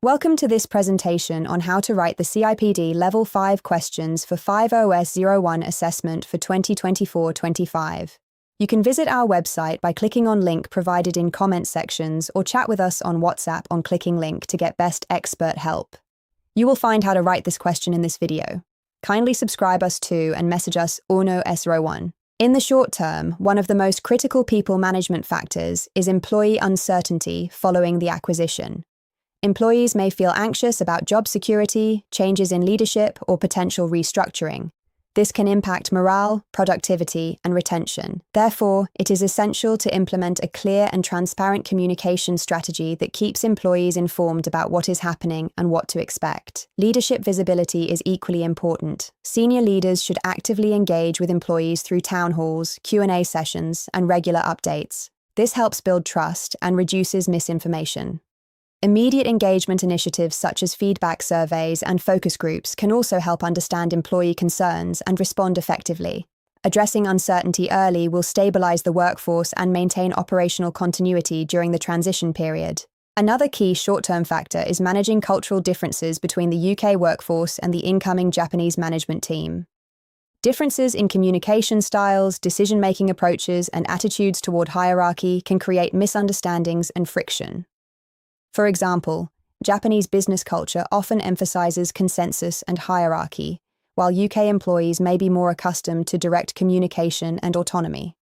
Welcome to this presentation on how to write the CIPD Level 5 questions for 50S01 assessment for 2024-25. You can visit our website by clicking on link provided in comment sections or chat with us on WhatsApp on clicking link to get best expert help. You will find how to write this question in this video. Kindly subscribe us to and message us S01. In the short term, one of the most critical people management factors is employee uncertainty following the acquisition. Employees may feel anxious about job security, changes in leadership, or potential restructuring. This can impact morale, productivity, and retention. Therefore, it is essential to implement a clear and transparent communication strategy that keeps employees informed about what is happening and what to expect. Leadership visibility is equally important. Senior leaders should actively engage with employees through town halls, Q&A sessions, and regular updates. This helps build trust and reduces misinformation. Immediate engagement initiatives such as feedback surveys and focus groups can also help understand employee concerns and respond effectively. Addressing uncertainty early will stabilize the workforce and maintain operational continuity during the transition period. Another key short-term factor is managing cultural differences between the UK workforce and the incoming Japanese management team. Differences in communication styles, decision-making approaches, and attitudes toward hierarchy can create misunderstandings and friction. For example, Japanese business culture often emphasizes consensus and hierarchy, while UK employees may be more accustomed to direct communication and autonomy.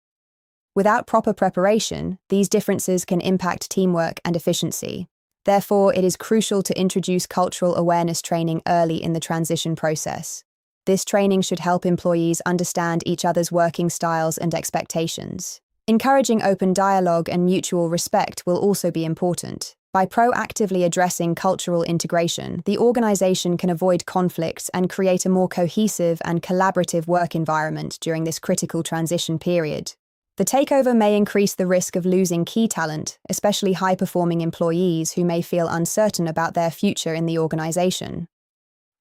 Without proper preparation, these differences can impact teamwork and efficiency. Therefore, it is crucial to introduce cultural awareness training early in the transition process. This training should help employees understand each other's working styles and expectations. Encouraging open dialogue and mutual respect will also be important. By proactively addressing cultural integration, the organization can avoid conflicts and create a more cohesive and collaborative work environment during this critical transition period. The takeover may increase the risk of losing key talent, especially high-performing employees who may feel uncertain about their future in the organization.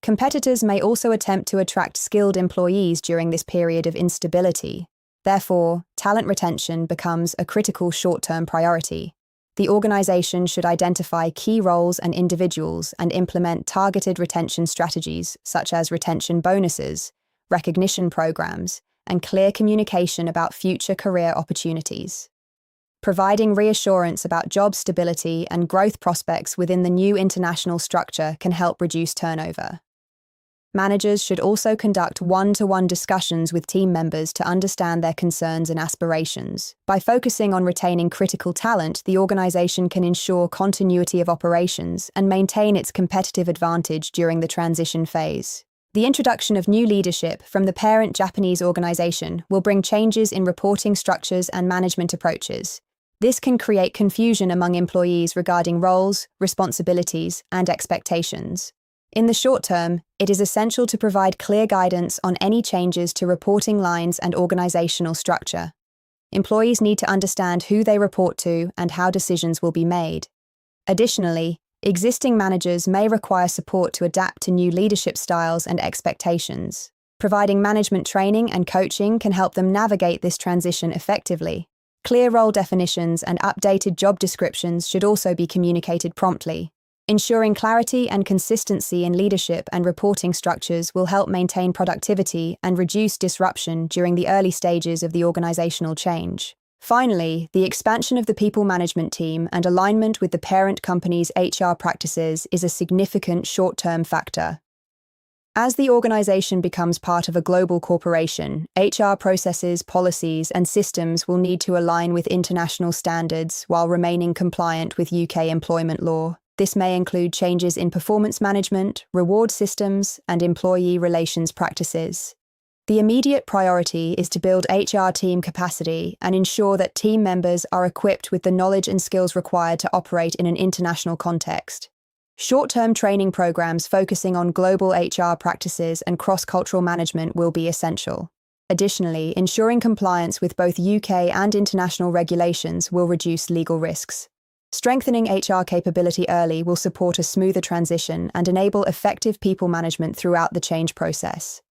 Competitors may also attempt to attract skilled employees during this period of instability. Therefore, talent retention becomes a critical short-term priority. The organization should identify key roles and individuals and implement targeted retention strategies such as retention bonuses, recognition programs, and clear communication about future career opportunities. Providing reassurance about job stability and growth prospects within the new international structure can help reduce turnover. Managers should also conduct one-to-one discussions with team members to understand their concerns and aspirations. By focusing on retaining critical talent, the organization can ensure continuity of operations and maintain its competitive advantage during the transition phase. The introduction of new leadership from the parent Japanese organization will bring changes in reporting structures and management approaches. This can create confusion among employees regarding roles, responsibilities, and expectations. In the short term, it is essential to provide clear guidance on any changes to reporting lines and organizational structure. Employees need to understand who they report to and how decisions will be made. Additionally, existing managers may require support to adapt to new leadership styles and expectations. Providing management training and coaching can help them navigate this transition effectively. Clear role definitions and updated job descriptions should also be communicated promptly. Ensuring clarity and consistency in leadership and reporting structures will help maintain productivity and reduce disruption during the early stages of the organizational change. Finally, the expansion of the people management team and alignment with the parent company's HR practices is a significant short-term factor. As the organization becomes part of a global corporation, HR processes, policies, and systems will need to align with international standards while remaining compliant with UK employment law. This may include changes in performance management, reward systems, and employee relations practices. The immediate priority is to build HR team capacity and ensure that team members are equipped with the knowledge and skills required to operate in an international context. Short-term training programs focusing on global HR practices and cross-cultural management will be essential. Additionally, ensuring compliance with both UK and international regulations will reduce legal risks. Strengthening HR capability early will support a smoother transition and enable effective people management throughout the change process.